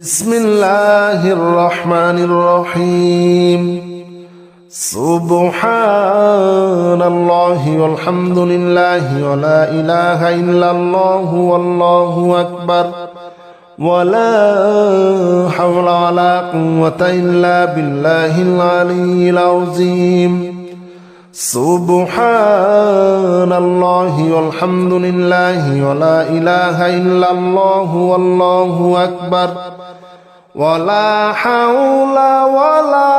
بسم الله الرحمن الرحيم. سبحان الله والحمد لله ولا إله إلا الله والله أكبر ولا حول ولا قوة إلا بالله العلي العظيم. سبحان الله والحمد لله ولا إله إلا الله والله أكبر ولا حول ولا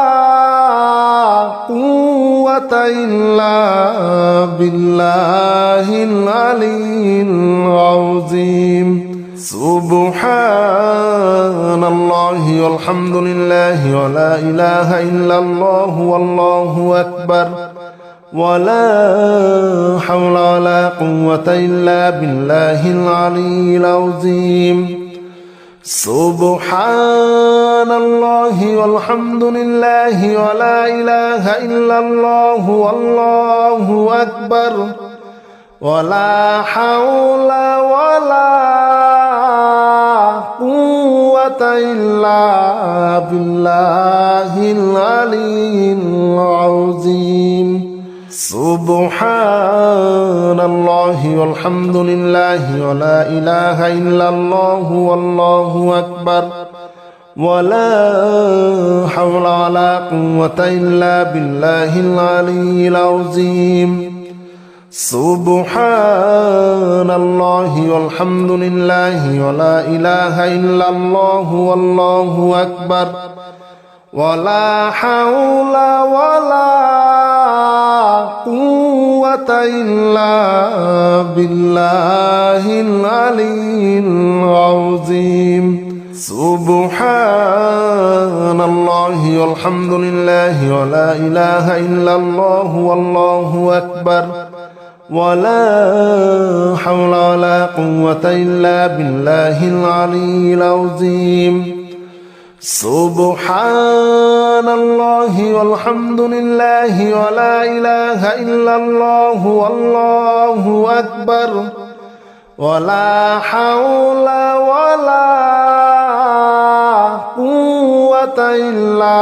قوة إلا بالله العلي العظيم. سبحان الله والحمد لله ولا إله إلا الله والله أكبر ولا حول ولا قوة إلا بالله العلي العظيم. سبحان الله والحمد لله ولا إله إلا الله والله أكبر ولا حول ولا قوة إلا بالله العلي العظيم. سبحان الله والحمد لله ولا إله إلا الله والله أكبر ولا حول ولا قوة إلا بالله العلي العظيم. سبحان الله والحمد لله ولا إله إلا الله والله أكبر ولا حول ولا قوة إلا بالله العلي العظيم. سبحان الله والحمد لله ولا إله إلا الله والله أكبر ولا حول ولا قوة إلا بالله العلي العظيم. سبحان الله والحمد لله ولا إله إلا الله والله أكبر ولا حول ولا قوة إلا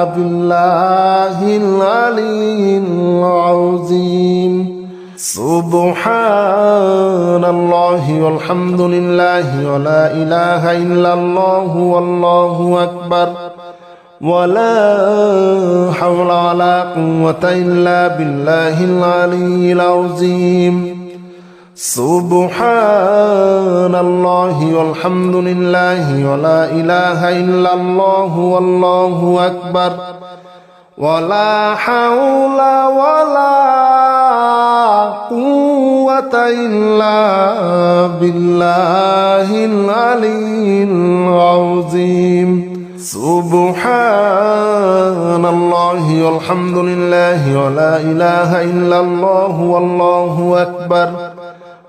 بالله العلي العظيم. سبحان الله والحمد لله ولا إله إلا الله والله أكبر ولا حول ولا قوة إلا بالله العلي العظيم. سبحان الله والحمد لله ولا إله إلا الله والله أكبر ولا حول ولا قوة إلا بالله العلي العظيم. سبحان الله والحمد لله ولا إله إلا الله والله أكبر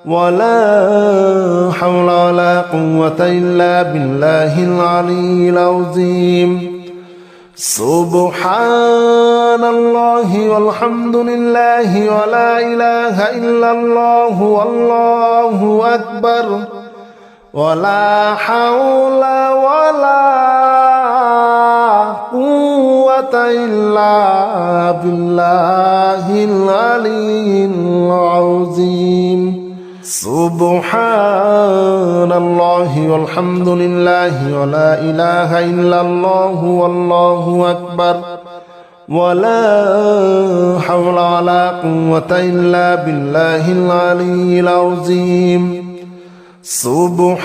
ولا حول ولا قوة إلا بالله العلي العظيم. سبحان الله والحمد لله ولا إله إلا الله والله أكبر ولا حول ولا قوة إلا بالله العلي العظيم. سبحان الله والحمد لله ولا إله إلا الله والله أكبر ولا حول ولا قوة إلا بالله العلي العظيم. سبحان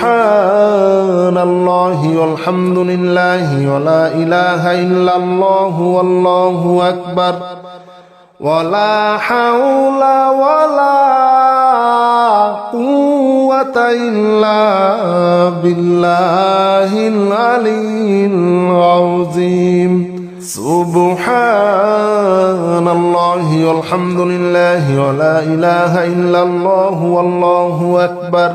الله والحمد لله ولا إله إلا الله والله أكبر ولا حول ولا قوة إلا بالله العلي العظيم. سبحان الله والحمد لله ولا إله إلا الله والله أكبر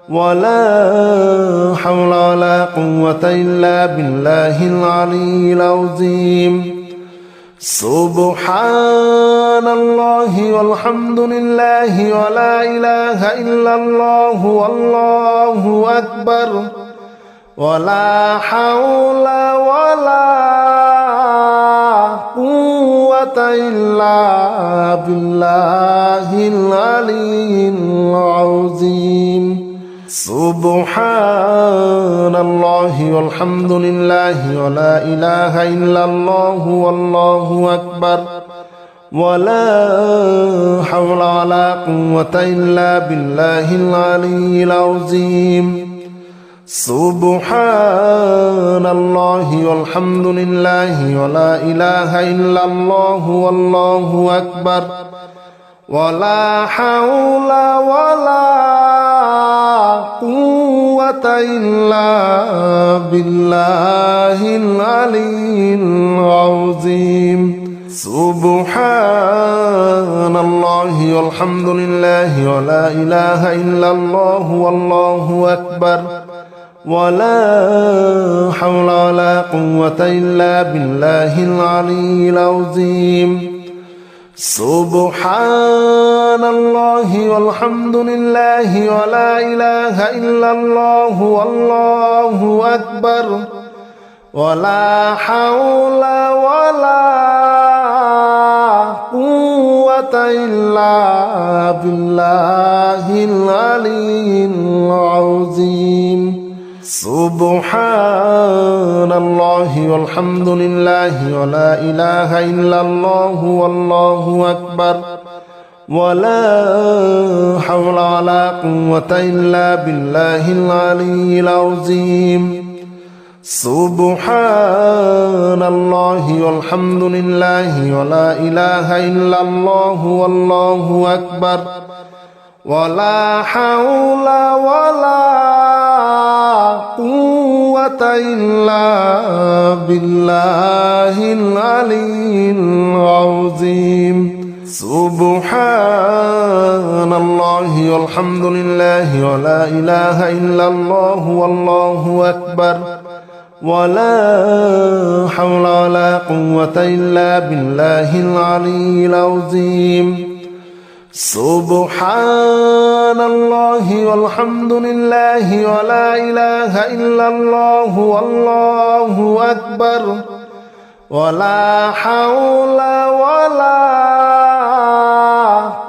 ولا حول ولا قوة إلا بالله العلي العظيم. سبحان الله والحمد لله ولا إله إلا الله والله أكبر ولا حول ولا قوة إلا بالله العلي العظيم سبحان الله والحمد لله ولا إله إلا الله والله أكبر ولا حول ولا قوة إلا بالله العلي العظيم سبحان الله والحمد لله ولا إله إلا الله والله أكبر ولا حول ولا قوة إلا بالله العلي العظيم سبحان الله والحمد لله ولا إله إلا الله والله أكبر ولا حول ولا قوة إلا بالله العلي العظيم سبحان الله والحمد لله ولا إله إلا الله والله أكبر ولا حول ولا قوة إلا بالله العلي العظيم سبحان الله والحمد لله ولا إله إلا الله والله أكبر ولا حول ولا قوة إلا بالله العلي العظيم سبحان الله والحمد لله ولا إله إلا الله والله أكبر ولا حول ولا قوة إلا بالله العلي العظيم سبحان الله والحمد لله ولا إله إلا الله والله أكبر ولا حول ولا قوة إلا بالله العلي العظيم سبحان الله والحمد لله ولا إله إلا الله والله أكبر ولا حول ولا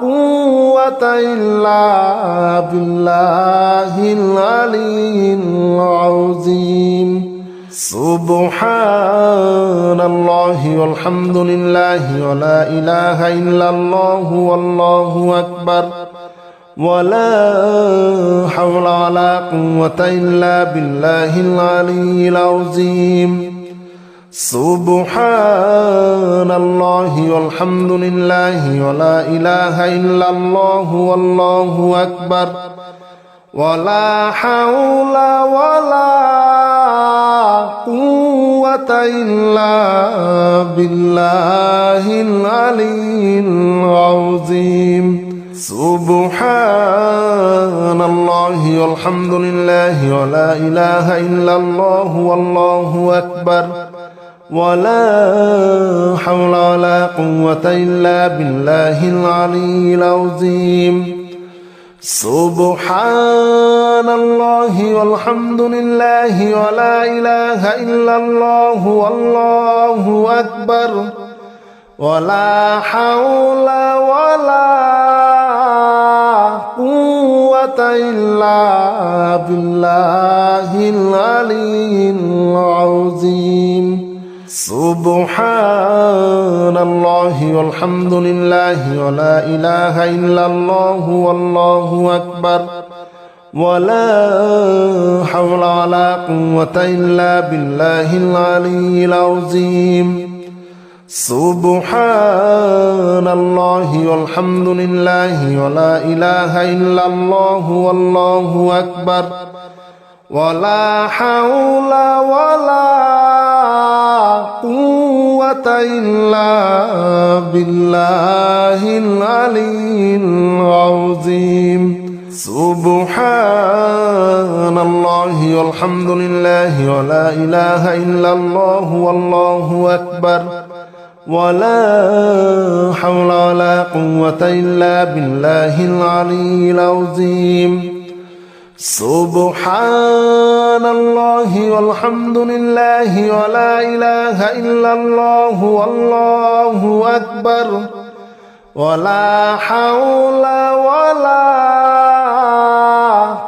قوة إلا بالله العلي العظيم سبحان الله والحمد لله ولا إله إلا الله والله أكبر ولا حول ولا قوة إلا بالله العلي العظيم سبحان الله والحمد لله ولا إله إلا الله والله أكبر ولا حول ولا قوة إلا بالله العلي العظيم سبحان الله والحمد لله ولا إله إلا الله والله أكبر ولا حول ولا قوة إلا بالله العلي العظيم سبحان الله والحمد لله ولا إله إلا الله والله أكبر ولا حول ولا قوة إلا بالله العلي العظيم سبحان الله والحمد لله ولا إله إلا الله والله أكبر ولا حول ولا قوة إلا بالله العلي العظيم سبحان الله والحمد لله ولا إله إلا الله والله أكبر ولا حول ولا قوة إلا بالله العلي العظيم سبحان الله والحمد لله ولا إله إلا الله والله أكبر ولا حول ولا قوة إلا بالله العلي العظيم سبحان الله والحمد لله ولا إله إلا الله والله أكبر ولا حول ولا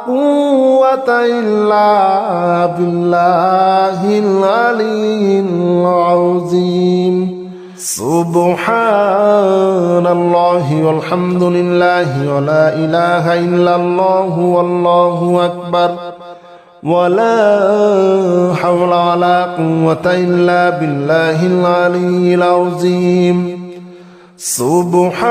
قوة إلا بالله العلي العظيم سبحان الله والحمد لله ولا إله إلا الله والله أكبر ولا حول ولا قوة إلا بالله العلي العظيم سبحان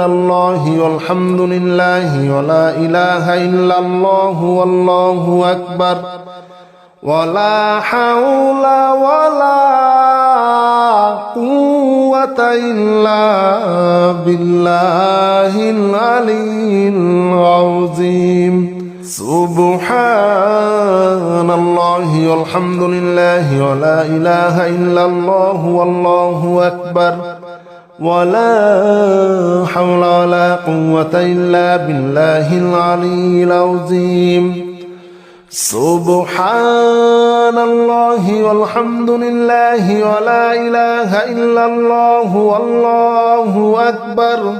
الله والحمد لله ولا إله إلا الله والله أكبر ولا حول ولا قوة إلا بالله العلي العظيم سبحان الله والحمد لله ولا إله إلا الله والله أكبر ولا حول ولا قوة إلا بالله العلي العظيم سبحان الله والحمد لله ولا إله إلا الله والله أكبر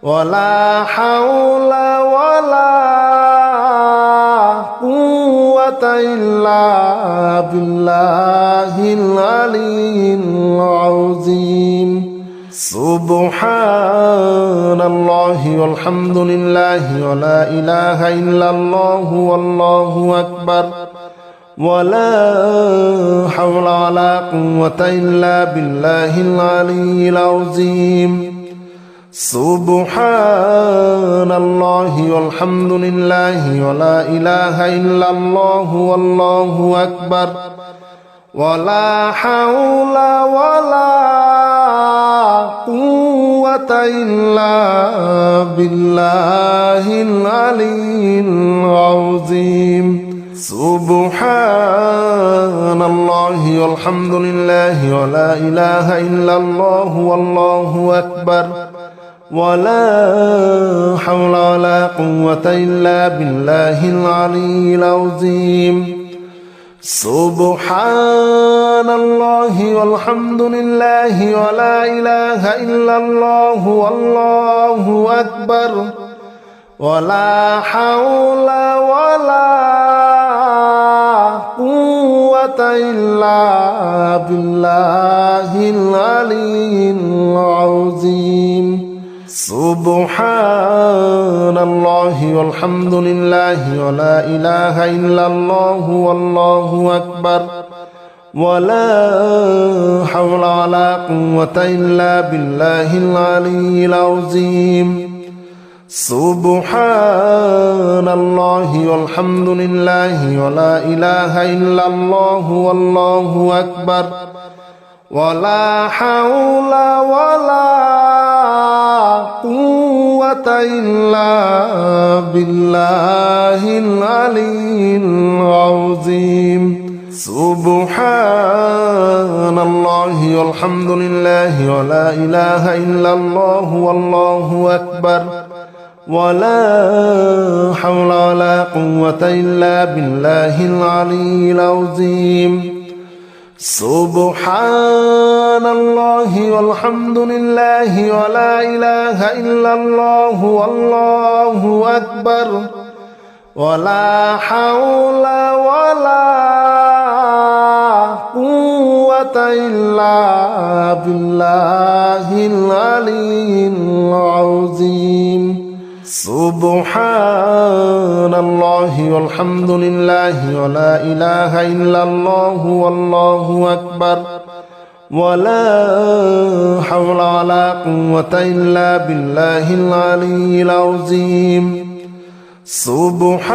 ولا حول ولا قوة إلا بالله العلي العظيم سبحان الله والحمد لله ولا إله إلا الله والله أكبر ولا حول ولا قوة إلا بالله العلي العظيم سبحان الله والحمد لله ولا إله إلا الله والله أكبر ولا حول ولا قوة إلا بالله العلي العظيم سبحان الله والحمد لله ولا إله إلا الله والله أكبر ولا حول ولا قوة إلا بالله العلي العظيم سبحان الله والحمد لله ولا إله إلا الله والله أكبر ولا حول ولا قوة إلا بالله العلي العظيم سبحان الله والحمد لله ولا إله إلا الله والله أكبر ولا حول ولا قوة إلا بالله العلي العظيم سبحان الله والحمد لله ولا إله إلا الله والله أكبر ولا حول ولا قوة إلا بالله العلي العظيم سبحان الله والحمد لله ولا إله إلا الله والله أكبر ولا حول ولا قوة إلا بالله العلي العظيم سبحان الله والحمد لله ولا إله إلا الله والله أكبر ولا حول ولا قوة إلا بالله العلي العظيم سبحان الله والحمد لله ولا إله إلا الله والله أكبر ولا حول ولا قوة إلا بالله العلي العظيم سبحان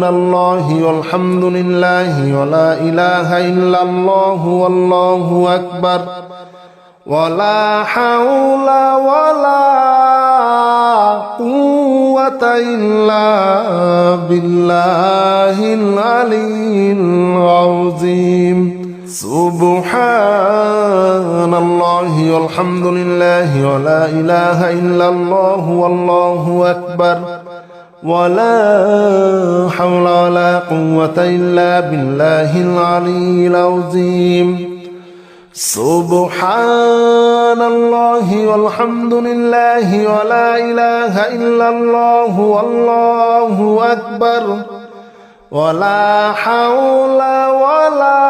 الله والحمد لله ولا إله إلا الله والله أكبر ولا حول ولا قوة إلا بالله العلي العظيم سبحان الله والحمد لله ولا إله إلا الله والله أكبر ولا حول ولا قوة إلا بالله العلي العظيم سبحان الله والحمد لله ولا إله إلا الله والله أكبر ولا حول ولا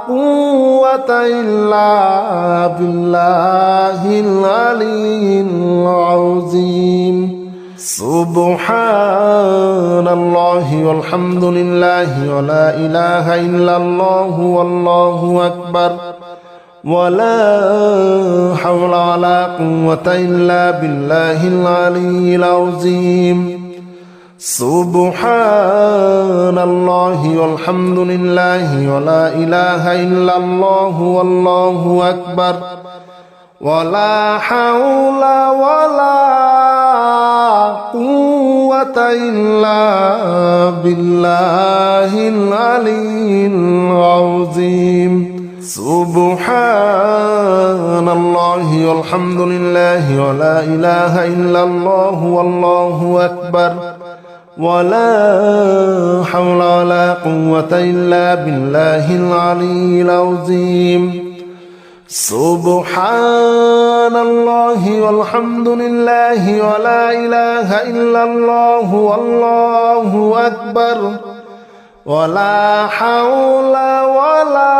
قوة إلا بالله العلي العظيم سبحان الله والحمد لله ولا إله إلا الله والله أكبر ولا حول ولا قوة إلا بالله العلي العظيم سبحان الله والحمد لله ولا إله إلا الله والله أكبر ولا حول ولا قوة إلا بالله العلي العظيم سبحان الله والحمد لله ولا إله إلا الله والله أكبر ولا حول ولا قوة إلا بالله العلي العظيم سبحان الله والحمد لله ولا إله إلا الله والله أكبر ولا حول ولا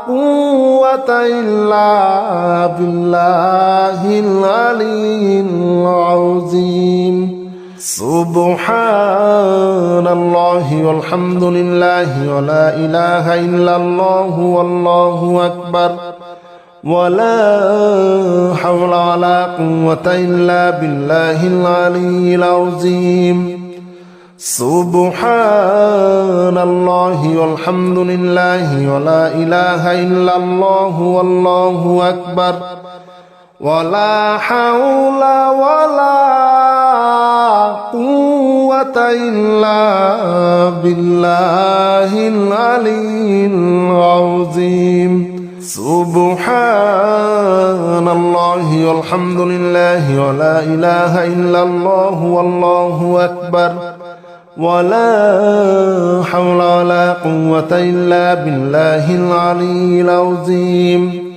قوة إلا بالله العلي العظيم سبحان الله والحمد لله ولا إله إلا الله والله أكبر ولا حول ولا قوة إلا بالله العلي العظيم سبحان الله والحمد لله ولا إله إلا الله والله أكبر ولا حول ولا قوة إلا بالله العلي العظيم سبحان الله والحمد لله ولا إله إلا الله والله أكبر ولا حول ولا قوة إلا بالله العلي العظيم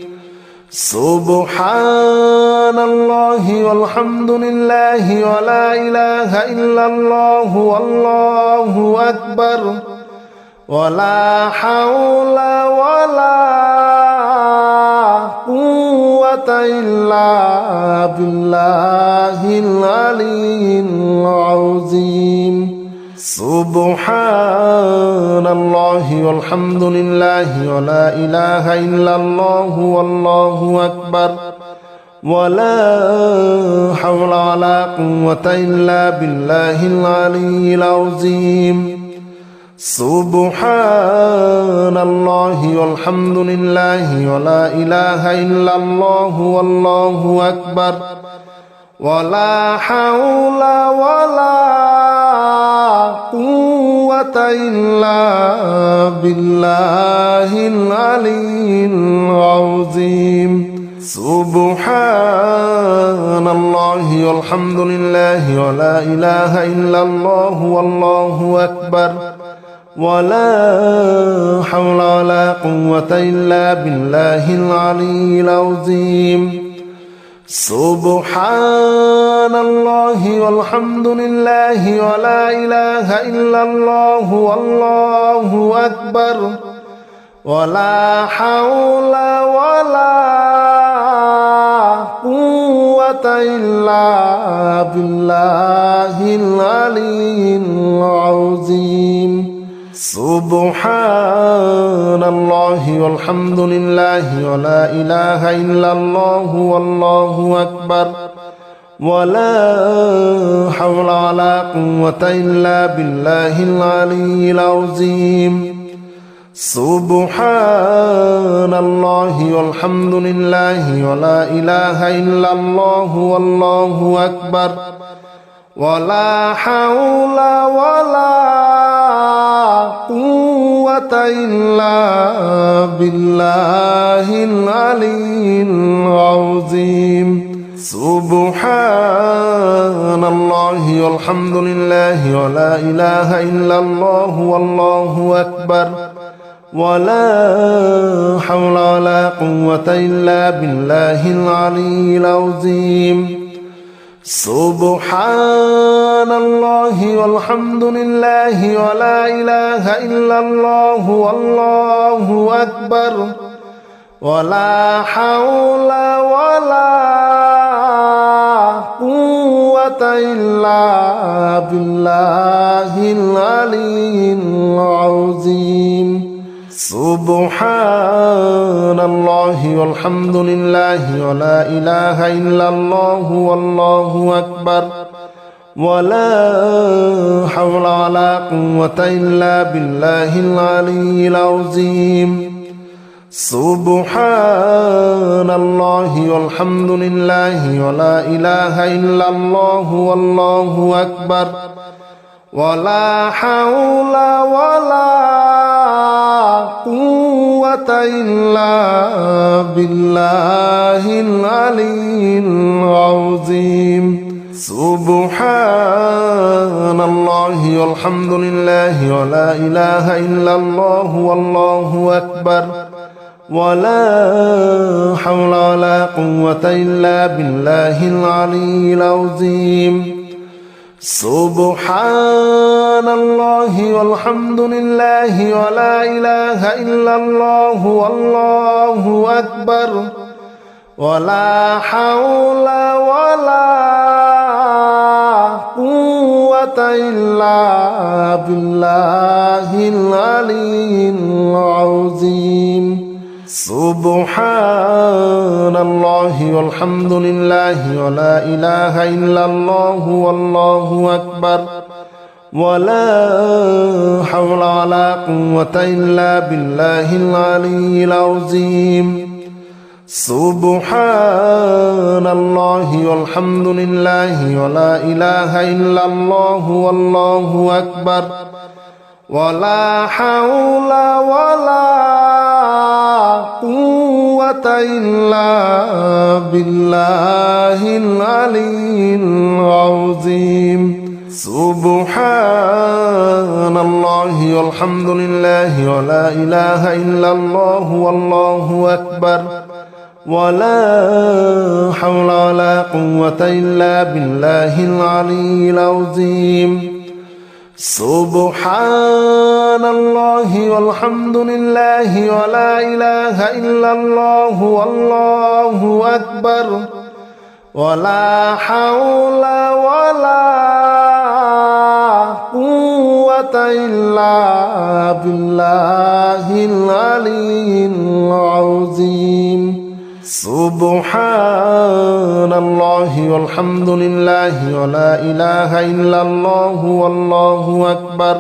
سبحان الله والحمد لله ولا إله إلا الله والله أكبر ولا حول ولا قوة إلا بالله العلي العظيم سبحان الله والحمد لله ولا إله إلا الله والله أكبر ولا حول ولا قوة إلا بالله العلي العظيم سبحان الله والحمد لله ولا إله إلا الله والله أكبر ولا حول ولا قوة إلا بالله العلي العظيم سبحان الله والحمد لله ولا إله إلا الله والله أكبر ولا حول ولا قوة إلا بالله العلي العظيم سبحان الله والحمد لله ولا إله إلا الله والله أكبر ولا حول ولا قوة إلا بالله العلي العظيم سبحان الله والحمد لله ولا إله إلا الله والله أكبر ولا حول ولا قوة إلا بالله العلي العظيم سبحان الله والحمد لله ولا إله إلا الله والله أكبر ولا حول ولا قوة إلا بالله العلي العظيم سبحان الله والحمد لله ولا إله إلا الله والله أكبر ولا حول ولا قوة إلا بالله العلي العظيم سبحان الله والحمد لله ولا إله إلا الله والله أكبر ولا حول ولا قوة إلا بالله العلي العظيم سبحان الله والحمد لله ولا إله إلا الله والله أكبر ولا حول ولا قوة إلا بالله العلي العظيم سبحان الله والحمد لله ولا إله إلا الله والله أكبر ولا حول ولا قوة إلا بالله العلي العظيم سبحان الله والحمد لله ولا إله إلا الله والله أكبر ولا حول ولا قوة إلا بالله العلي العظيم سبحان الله والحمد لله ولا إله إلا الله والله أكبر ولا حول ولا قوة إلا بالله العلي العظيم سبحان الله والحمد لله ولا إله إلا الله والله أكبر ولا حول ولا قوة إلا بالله العلي العظيم سبحان الله والحمد لله ولا إله إلا الله والله أكبر ولا حول ولا قوة إلا بالله العلي العظيم سبحان الله والحمد لله ولا إله إلا الله والله أكبر ولا حول ولا قوة إلا بالله العلي العظيم سبحان الله والحمد لله ولا إله إلا الله والله أكبر ولا حول ولا قوة إلا بالله العلي العظيم سبحان الله والحمد لله ولا إله إلا الله والله أكبر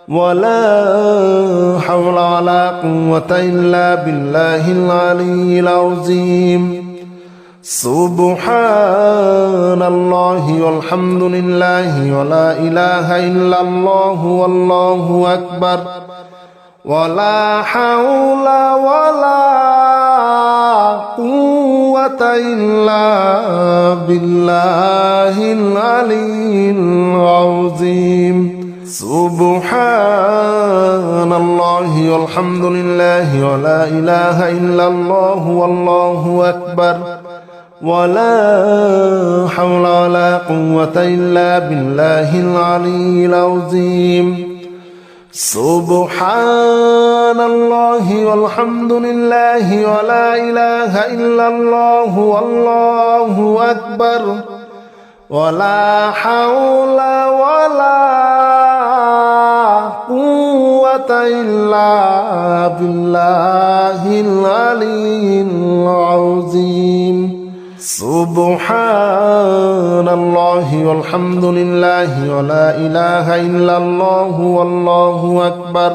ولا حول ولا قوة إلا بالله العلي العظيم سبحان الله والحمد لله ولا إله إلا الله والله أكبر ولا حول ولا قوة إلا بالله العلي العظيم سبحان الله والحمد لله ولا إله إلا الله والله أكبر ولا حول ولا قوة إلا بالله العلي العظيم سبحان الله والحمد لله ولا إله إلا الله والله أكبر ولا حول ولا قوة إلا بالله العلي العظيم سبحان الله والحمد لله ولا إله إلا الله والله أكبر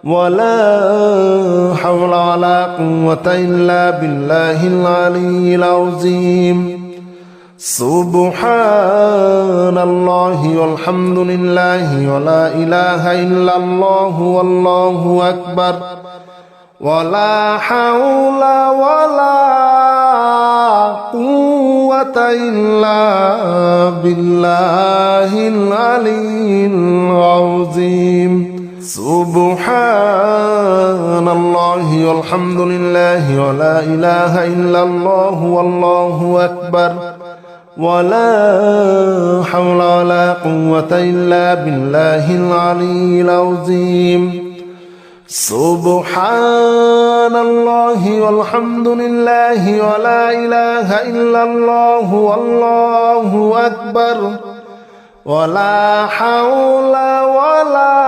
ولا حول ولا قوة إلا بالله العلي العظيم سبحان الله والحمد لله ولا إله إلا الله والله أكبر ولا حول ولا قوة إلا بالله العلي العظيم سبحان الله والحمد لله ولا إله إلا الله والله أكبر ولا حول ولا قوة إلا بالله العلي العظيم سبحان الله والحمد لله ولا إله إلا الله والله أكبر ولا حول ولا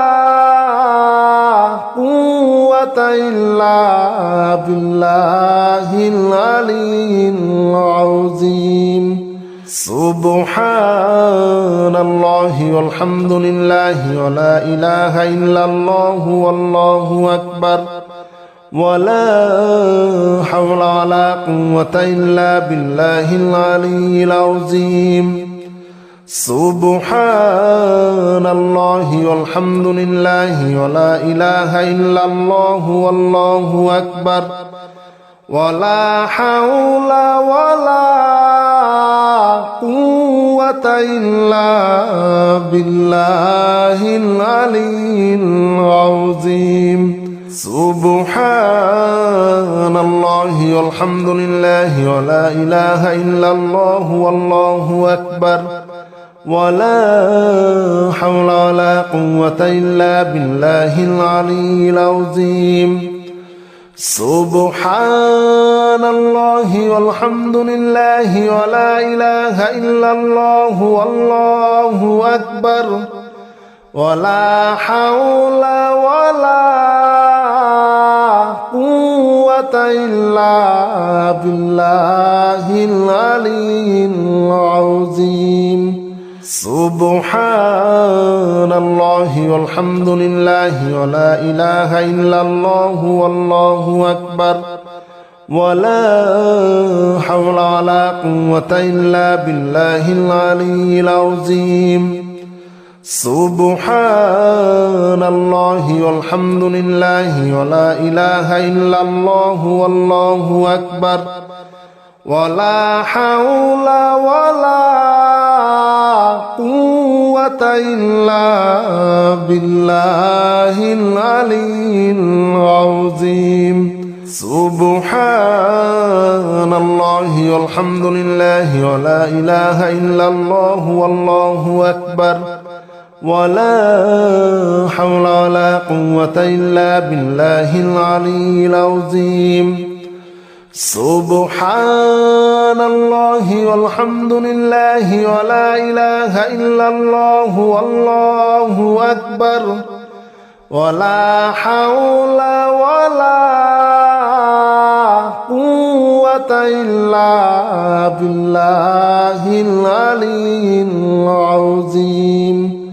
قوة إلا بالله العلي العظيم سبحان الله والحمد لله ولا إله إلا الله والله أكبر ولا حول ولا قوة إلا بالله العلي العظيم سبحان الله والحمد لله ولا إله إلا الله والله أكبر ولا حول ولا قوة إلا بالله العلي العظيم سبحان الله والحمد لله ولا إله إلا الله والله أكبر ولا حول ولا قوة إلا بالله العلي العظيم سبحان الله والحمد لله ولا إله إلا الله والله أكبر ولا حول ولا قوة إلا بالله العلي العظيم سبحان الله والحمد لله ولا إله إلا الله والله أكبر ولا حول ولا قوة إلا بالله العلي العظيم سبحان الله والحمد لله ولا إله إلا الله والله أكبر ولا حول ولا قوة إلا بالله العلي العظيم سبحان الله والحمد لله ولا إله إلا الله والله أكبر ولا حول ولا قوة إلا بالله العلي العظيم سبحان الله والحمد لله ولا إله إلا الله والله أكبر ولا حول ولا قوة إلا بالله العلي العظيم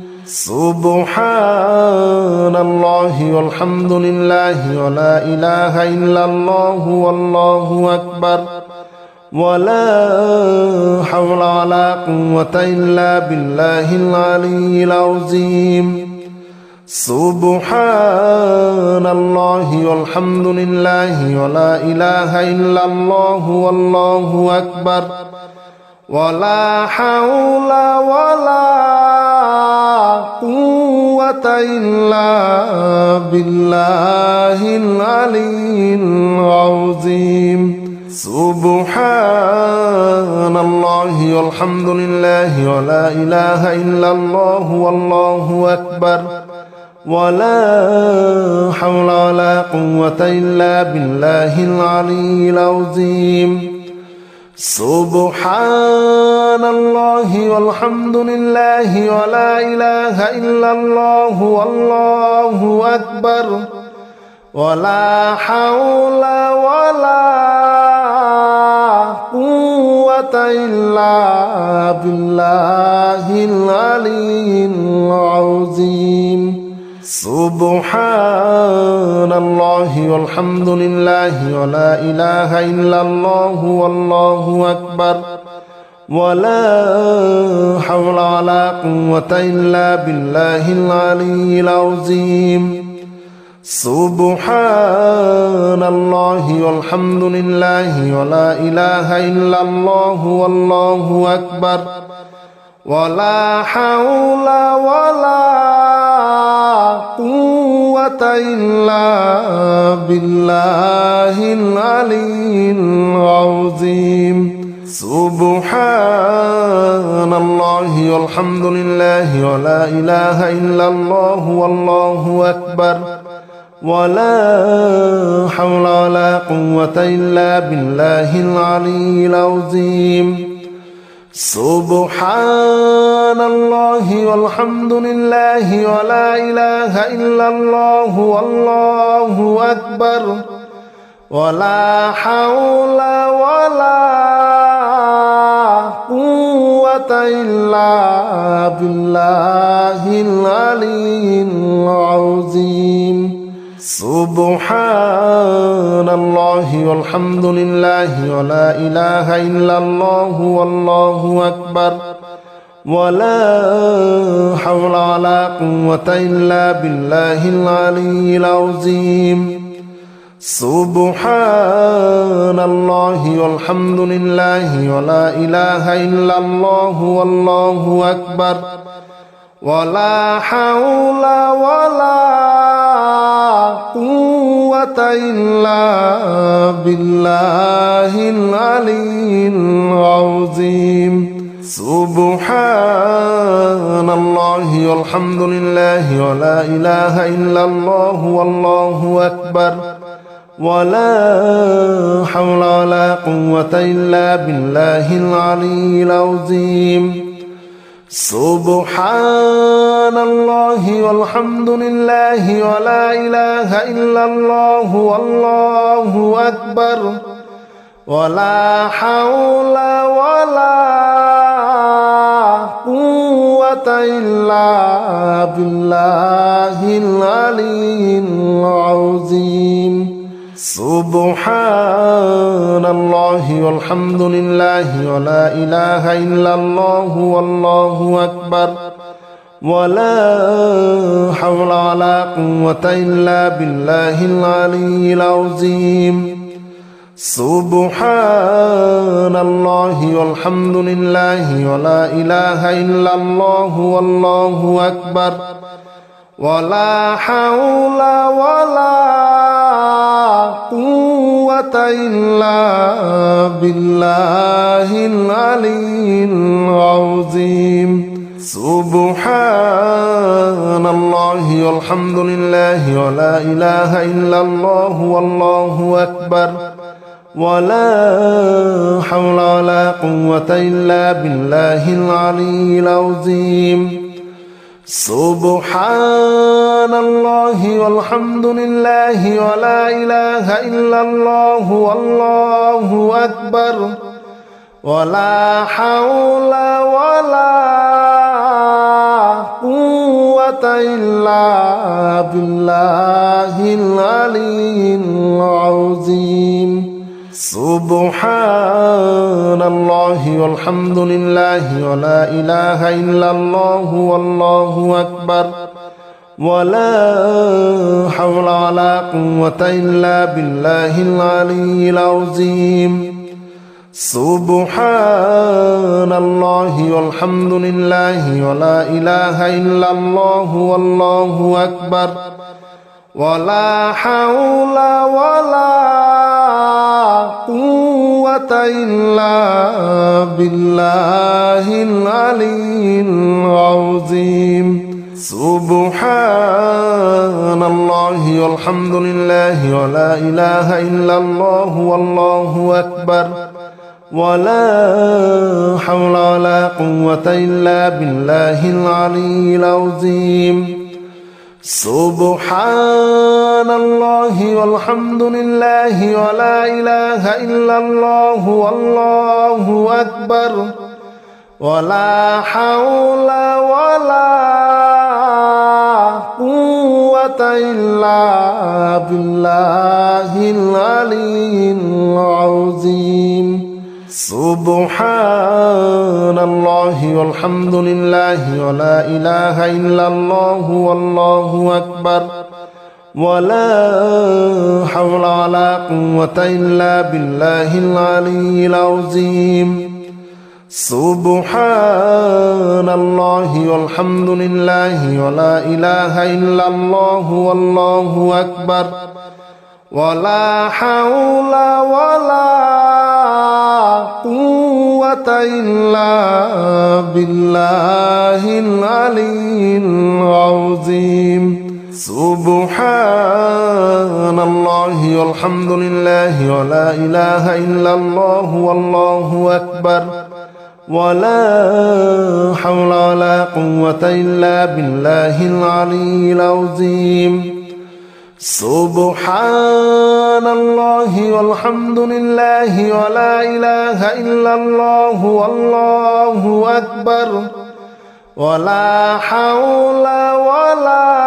سبحان الله والحمد لله ولا إله إلا الله والله أكبر ولا حول ولا قوة إلا بالله العلي العظيم سبحان الله والحمد لله ولا إله إلا الله والله أكبر ولا حول ولا قوة إلا بالله العلي العظيم سبحان الله والحمد لله ولا إله إلا الله والله أكبر ولا حول ولا قوة إلا بالله العلي العظيم سبحان الله والحمد لله ولا إله إلا الله والله أكبر ولا حول ولا قوة إلا بالله العلي العظيم سبحان الله والحمد لله ولا إله إلا الله والله أكبر ولا حول ولا قوة إلا بالله العلي العظيم سبحان الله والحمد لله ولا إله إلا الله والله أكبر ولا حول ولا قوة إلا بالله العلي العظيم سبحان الله والحمد لله ولا إله إلا الله والله أكبر ولا حول ولا قوة إلا بالله العلي العظيم سبحان الله والحمد لله ولا إله إلا الله والله أكبر ولا حول ولا قوة إلا بالله العلي العظيم سبحان الله والحمد لله ولا إله إلا الله والله أكبر ولا حول ولا قوة إلا بالله العلي العظيم سبحان الله والحمد لله ولا إله إلا الله والله أكبر ولا حول ولا قوة إلا بالله العلي العظيم سبحان الله والحمد لله ولا إله إلا الله والله أكبر ولا حول ولا قوة إلا بالله العلي العظيم سبحان الله والحمد لله ولا إله إلا الله والله أكبر ولا حول ولا قوة إلا بالله العلي العظيم سبحان الله والحمد لله ولا إله إلا الله والله أكبر ولا حول ولا قوة إلا بالله العلي العظيم سبحان الله والحمد لله ولا إله إلا الله والله أكبر ولا حول ولا قوة إلا بالله العلي العظيم سبحان الله والحمد لله ولا إله إلا الله والله أكبر ولا حول ولا قوة إلا بالله العلي العظيم سبحان الله والحمد لله ولا إله إلا الله والله أكبر ولا حول ولا قوة إلا بالله العلي العظيم سبحان الله والحمد لله ولا إله إلا الله والله أكبر ولا حول ولا قوة إلا بالله العلي العظيم سبحان الله والحمد لله ولا إله إلا الله والله أكبر ولا حول ولا قوة إلا بالله العلي العظيم سبحان الله والحمد لله ولا إله إلا الله والله أكبر ولا حول ولا قوة إلا بالله العلي العظيم سبحان الله والحمد لله ولا إله إلا الله والله أكبر ولا حول ولا قوة إلا بالله العلي العظيم سبحان الله والحمد لله ولا إله إلا الله والله أكبر ولا حول ولا قوة إلا بالله العلي العظيم سبحان الله والحمد لله ولا إله إلا الله والله أكبر ولا حول ولا قوة إلا بالله العلي العظيم سبحان الله والحمد لله ولا إله إلا الله والله أكبر ولا حول ولا قوة إلا بالله العلي العظيم سبحان الله والحمد لله ولا إله إلا الله والله أكبر ولا حول ولا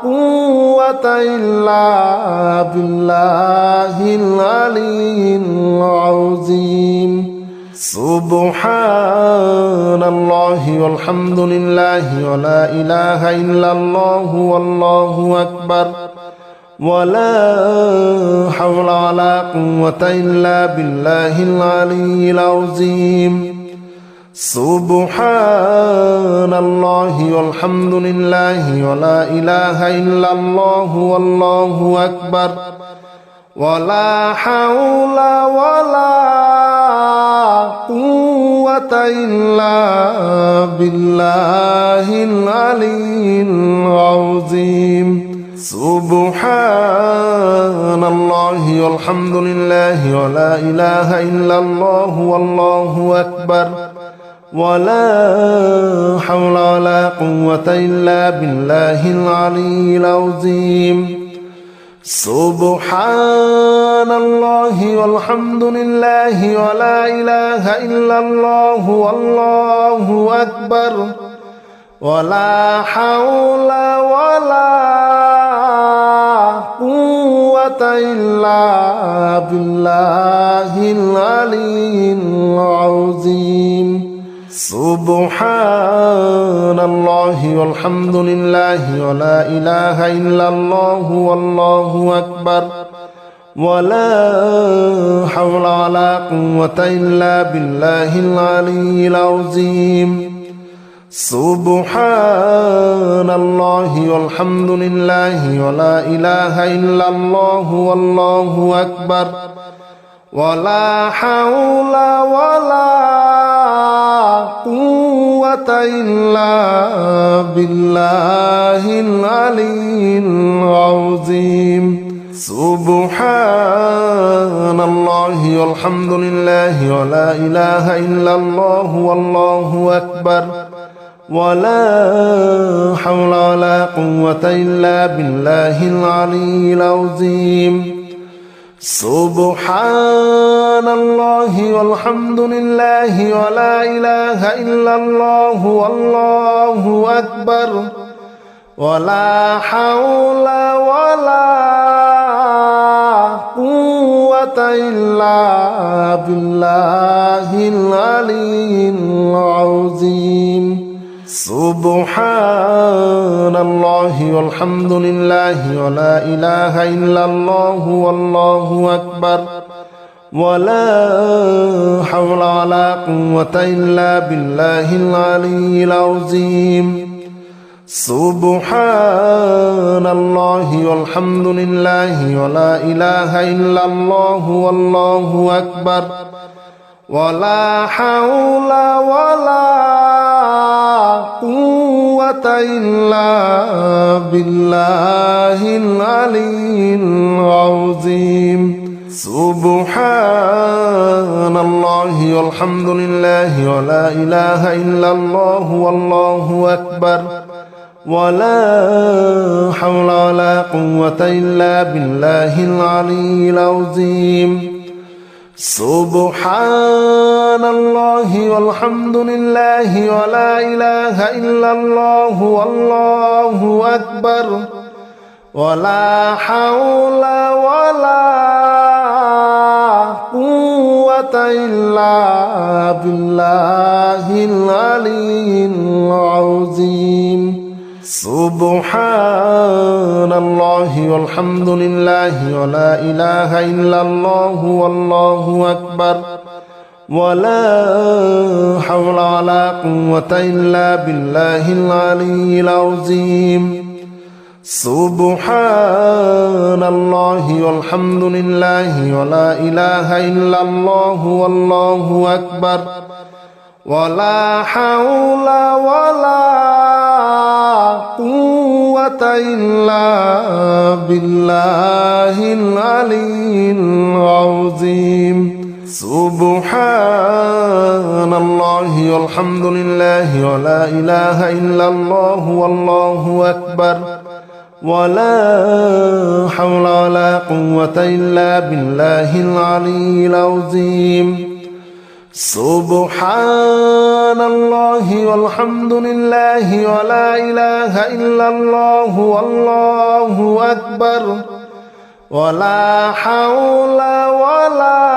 قوة إلا بالله العلي العظيم سبحان الله والحمد لله ولا إله إلا الله والله أكبر ولا حول ولا قوة إلا بالله العلي العظيم سبحان الله والحمد لله ولا إله إلا الله والله أكبر ولا حول ولا قوة إلا بالله العلي العظيم سبحان الله والحمد لله ولا إله إلا الله والله أكبر ولا حول ولا قوة إلا بالله العلي العظيم سبحان الله والحمد لله ولا إله إلا الله والله أكبر ولا حول ولا قوة إلا بالله العلي العظيم سبحان الله والحمد لله ولا إله إلا الله والله أكبر ولا حول ولا قوة إلا بالله العلي العظيم سبحان الله والحمد لله ولا إله إلا الله والله أكبر ولا حول ولا قوة إلا بالله العلي العظيم سبحان الله والحمد لله ولا إله إلا الله والله أكبر ولا حول ولا قوة إلا بالله العلي العظيم سبحان الله والحمد لله ولا إله إلا الله والله أكبر ولا حول ولا قوة إلا بالله العلي العظيم سبحان الله والحمد لله ولا إله إلا الله والله أكبر ولا حول ولا قوة إلا بالله العلي العظيم سبحان الله والحمد لله ولا إله إلا الله والله أكبر ولا حول ولا قوة إلا بالله العلي العظيم سبحان الله والحمد لله ولا إله إلا الله والله أكبر ولا حول ولا قوة إلا بالله العلي العظيم سبحان الله والحمد لله ولا إله إلا الله والله أكبر ولا حول ولا قوة إلا بالله العلي العظيم سبحان الله والحمد لله ولا إله إلا الله والله أكبر ولا حول ولا قوة إلا بالله العلي العظيم سبحان الله والحمد لله ولا إله إلا الله والله أكبر ولا حول ولا قوة إلا بالله العلي العظيم سبحان الله والحمد لله ولا إله إلا الله والله أكبر ولا حول ولا قوة إلا بالله العلي العظيم سبحان الله والحمد لله ولا إله إلا الله والله أكبر ولا حول ولا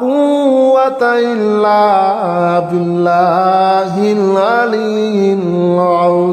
قوة إلا بالله العلي العظيم